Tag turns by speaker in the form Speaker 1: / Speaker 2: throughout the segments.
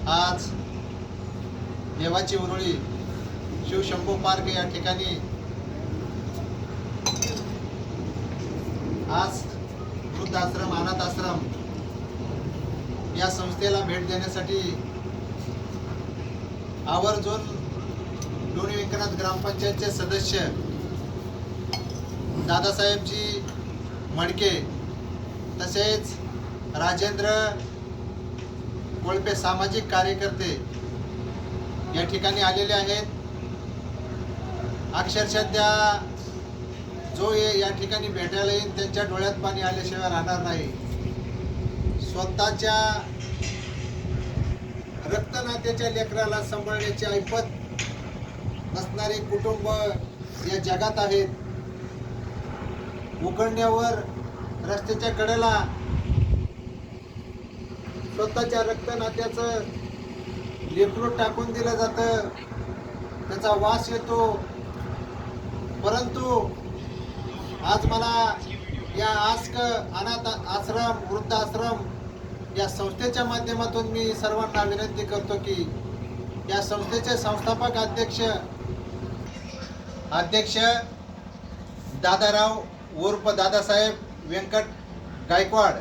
Speaker 1: आज देवाची उरुळी शिवशंभू पार्क या ठिकाणी आज वृद्धाश्रम अनाथ आश्रम या संस्थेला भेट देण्यासाठी आवर्जून लोणी व्यंकनाथ ग्रामपंचायतचे सदस्य दादासाहेबजी मडके तसेच राजेंद्र कोळपे सामाजिक कार्यकर्ते या ठिकाणी आलेले आहेत। अक्षरशः त्या जो या ठिकाणी भेटायला येईल त्यांच्या डोळ्यात पाणी आल्याशिवाय राहणार नाही। स्वतःच्या रक्तनात्याच्या लेकराला सांभाळण्याची ऐपत नसणारे कुटुंब या जगात आहेत। उघडण्यावर रस्त्याच्या कडेला स्वतःच्या रक्तनात्याचं लेकरू टाकून दिलं जातं, त्याचा वास येतो। परंतु आज मला या आस्क अनाथ आश्रम वृद्धाश्रम या संस्थेच्या माध्यमातून मी सर्वांना विनंती करतो की या संस्थेचे संस्थापक अध्यक्ष दादाराव उर्फ दादासाहेब व्यंकट गायकवाड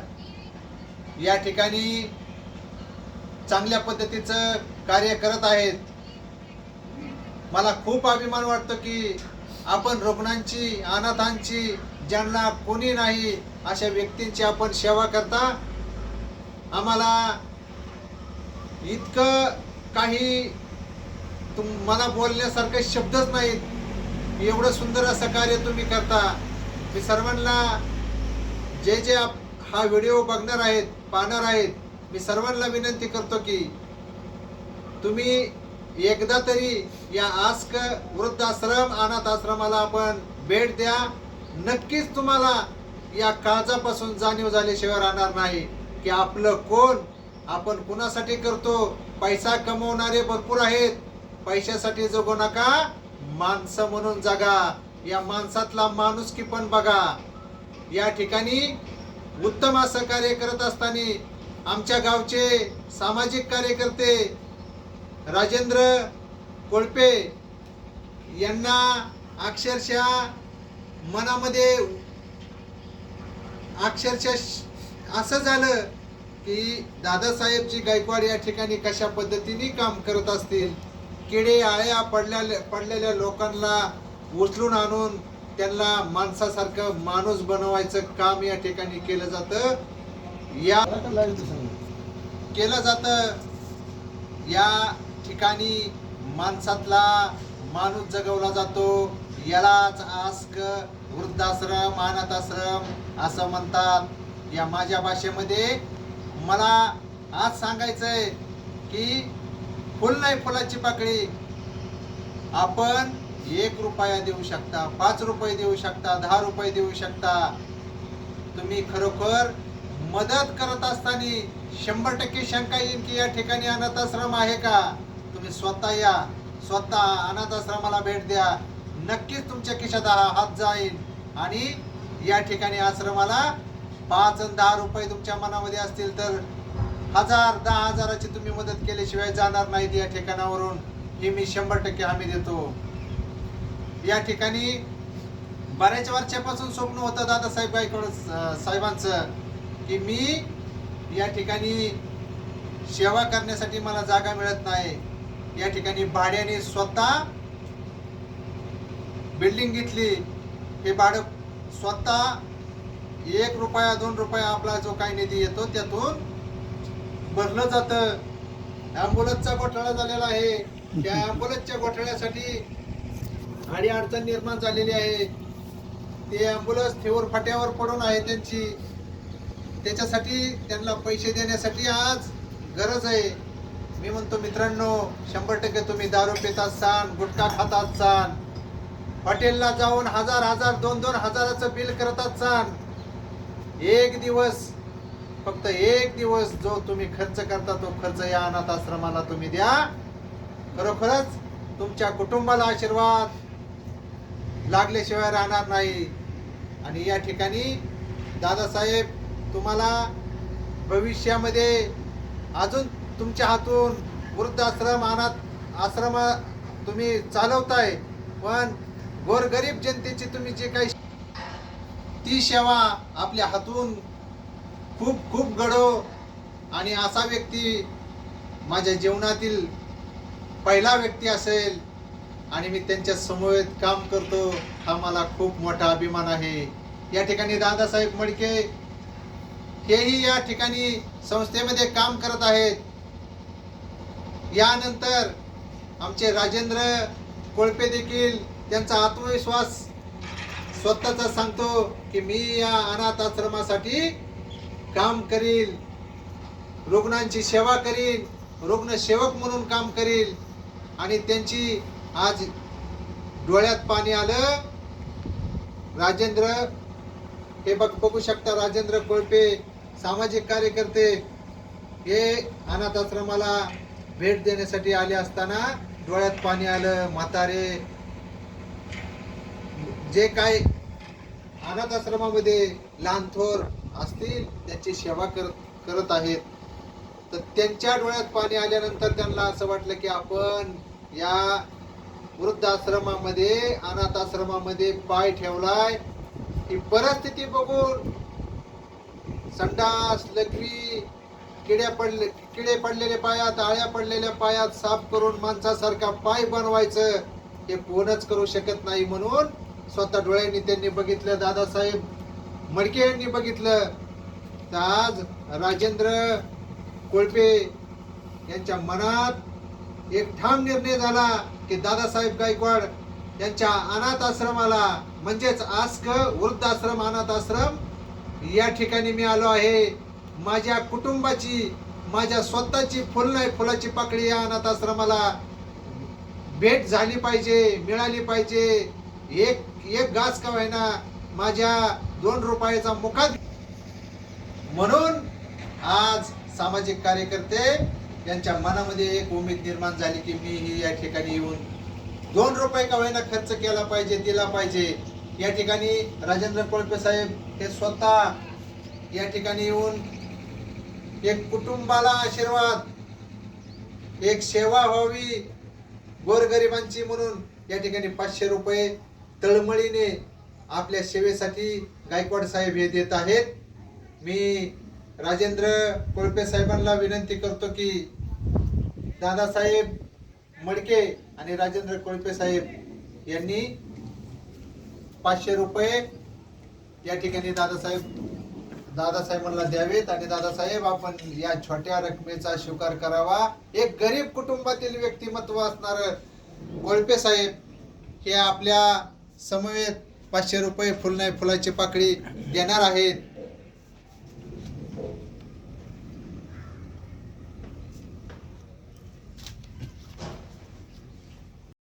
Speaker 1: या ठिकाणी चांगल्या पद्धतीचं कार्य करत आहेत। मला खूप अभिमान वाटतो की आपण रुग्णांची अनाथांची ज्यांना कोणी नाही अशा व्यक्तींची आपण सेवा करता। आम्हाला इतकं काही मला बोलण्यासारखे शब्दच नाहीत, एवढं सुंदर असं कार्य तुम्ही करता। मी सर्वांना जे हा व्हिडिओ बघणार आहेत पाहणार आहेत मी सर्वांना विनंती करतो की तुम्ही एकदा तरी या आस्क वृद्धाश्रम अनाथ आश्रमाला आपण भेट द्या। नक्कीच तुम्हाला या काळजापासून जाणीव झाल्याशिवाय राहणार नाही की आपलं कोण, आपण कुणासाठी करतो। पैसा कमवणारे भरपूर आहेत, पैशासाठी जगू नका, माणसं म्हणून जगा। या माणसातला माणुसकी पण बघा। या ठिकाणी उत्तम असं कार्य करत असताना आमच्या गावचे सामाजिक कार्यकर्ते राजेंद्र कोळपे यांना अक्षरशः मनामध्ये असं झालं की दादासाहेबजी गायकवाड या ठिकाणी कशा पद्धतीने काम करत असतील। किडे आळ्या पडलेल्या लोकांना उचलून आणून त्यांना माणसासारखं माणूस बनवायचं काम या ठिकाणी केलं जातं। या ठिकाणी माणसातला माणूस जगवला जातो। यालाच आस्क वृद्धाश्रम अनाथ आश्रम असं म्हणतात। या माझ्या भाषेमध्ये मला आज सांगायचंय की फुल नाही फुलाची पाकळी आपण 1 रुपया देऊ शकता, 5 रुपये देऊ शकता, 10 रुपये देऊ शकता। तुम्ही खरोखर मदत करत असताना 100% शंका येईल की या ठिकाणी अनाथ आश्रम आहे का। तुम्ही स्वतः या, स्वतः अनाथ आश्रमाला भेट द्या, नक्कीच तुमच्या खिशात हात जाईल। आणि या ठिकाणी आश्रमाला 5 आणि 10 रुपये तुमच्या मनामध्ये असतील तर 1000 10,000ची तुम्ही मदत केल्याशिवाय जाणार नाहीत या ठिकाणावरून, ही मी 100% हमी देतो। या ठिकाणी बऱ्याच वर्षापासून स्वप्न होतं दादासाहेब गायकवाड साहेबांचं की मी या ठिकाणी सेवा करण्यासाठी मला जागा मिळत नाही। या ठिकाणी भाड्याने स्वतः बिल्डिंग घेतली, हे भाडं स्वतः 1 रुपया 2 रुपया आपला जो काही निधी येतो त्यातून भरलं जातं। ॲम्ब्युलन्सचा घोटाळा झालेला आहे, त्या ॲम्ब्युलन्सच्या घोटाळ्यासाठी अडचण निर्माण झालेली आहे। ते ॲम्ब्युलन्स थेवर फाट्यावर पडून आहे त्यांची, त्याच्यासाठी त्यांना पैसे देण्यासाठी आज गरज आहे। मी म्हणतो मित्रांनो 100% तुम्ही दारू पित असाल, गुटखा खात असाल, हॉटेलला जाऊन 1000 2-2 हजाराचं बिल करत असाल, एक दिवस फक्त 1 दिवस जो तुम्ही खर्च करता तो खर्च या अनाथ आश्रमाला तुम्ही द्या। खरोखरच तुमच्या कुटुंबाला आशीर्वाद लागल्याशिवाय राहणार नाही। आणि या ठिकाणी दादासाहेब तुम्हाला भविष्यामध्ये अजून तुमच्या हातून वृद्धाश्रम अनाथ आश्रम तुम्ही चालवताय, पण गोरगरीब जनतेची तुम्ही जे काही ती सेवा आपल्या हातून खूप खूप घडो, आणि असा व्यक्ती माझ्या जीवनातील पहिला व्यक्ती असेल आणि मी त्यांच्या समवेत काम करतो, हा मला खूप मोठा अभिमान आहे. या ठिकाणी दादासाहेब मडके हेही या ठिकाणी संस्थेमध्ये काम करत आहेत. यानंतर आमचे राजेंद्र कोळपे देखील त्यांचा आत्मविश्वास स्वतःचा सांगतो की मी या अनाथ आश्रमासाठी काम करील, रुग्णांची सेवा करील, रुग्णसेवक म्हणून काम करील. आणि त्यांची आज डोळ्यात पाणी आलं. राजेंद्र हे बघू शकता, राजेंद्र कोळपे सामाजिक कार्यकर्ते हे अनाथ आश्रमाला भेट देण्यासाठी आले असताना डोळ्यात पाणी आलं. म्हातारे जे काय अनाथ आश्रमामध्ये लहान थोर असतील त्यांची सेवा करत आहेत, तर त्यांच्या डोळ्यात पाणी आल्यानंतर त्यांना असं वाटलं की आपण या वृद्धाश्रमामध्ये अनाथ आश्रमामध्ये पाय ठेवलाय, ही परिस्थिती बघून संडास लघवी किडे पडलेले पायात, आळ्या पडलेल्या पायात साफ करून माणसासारखा पाय बनवायचं हे कोणच करू शकत नाही. म्हणून स्वतः डोळ्यांनी त्यांनी बघितलं, दादासाहेब मडके यांनी बघितलं. तर आज राजेंद्र कोळपे यांच्या मनात एक ठाम निर्णय झाला की दादासाहेब गायकवाड यांच्या अनाथ आश्रमाला, म्हणजेच आस्क वृद्धाश्रम अनाथ आश्रम या ठिकाणी मी आलो आहे. माझ्या कुटुंबाची, माझ्या स्वतःची फुल नाही फुलाची पाकळी या अनाथ आश्रमाला भेट झाली पाहिजे, मिळाली पाहिजे. एक घास का होईना माझ्या 2 रुपयाचा मुखात. म्हणून आज सामाजिक कार्यकर्ते यांच्या मनामध्ये एक उमेद निर्माण झाली की मी ही या ठिकाणी येऊन 2 रुपये का होईना खर्च केला पाहिजे, दिला पाहिजे. या ठिकाणी राजेंद्र कोळपे साहेब हे स्वतः या ठिकाणी येऊन एक कुटुंबाला आशीर्वाद, एक सेवा व्हावी गोरगरिबांची म्हणून या ठिकाणी 500 रुपये तळमळीने आपल्या सेवेसाठी गायकवाड साहेब हे देत आहेत. मी राजेंद्र कोळपे साहेबांना विनंती करतो की दादासाहेब मडके आणि राजेंद्र कोळपे साहेब यांनी 500 रुपये या ठिकाणी दादासाहेबांना द्यावेत. आणि दादासाहेब आपण या छोट्या रकमेचा स्वीकार करावा. एक गरीब कुटुंबातील व्यक्तिमत्व असणार कोळपे साहेब हे आपल्या समवेत 500 रुपये फुल नाही फुलाची पाकळी देणार आहेत.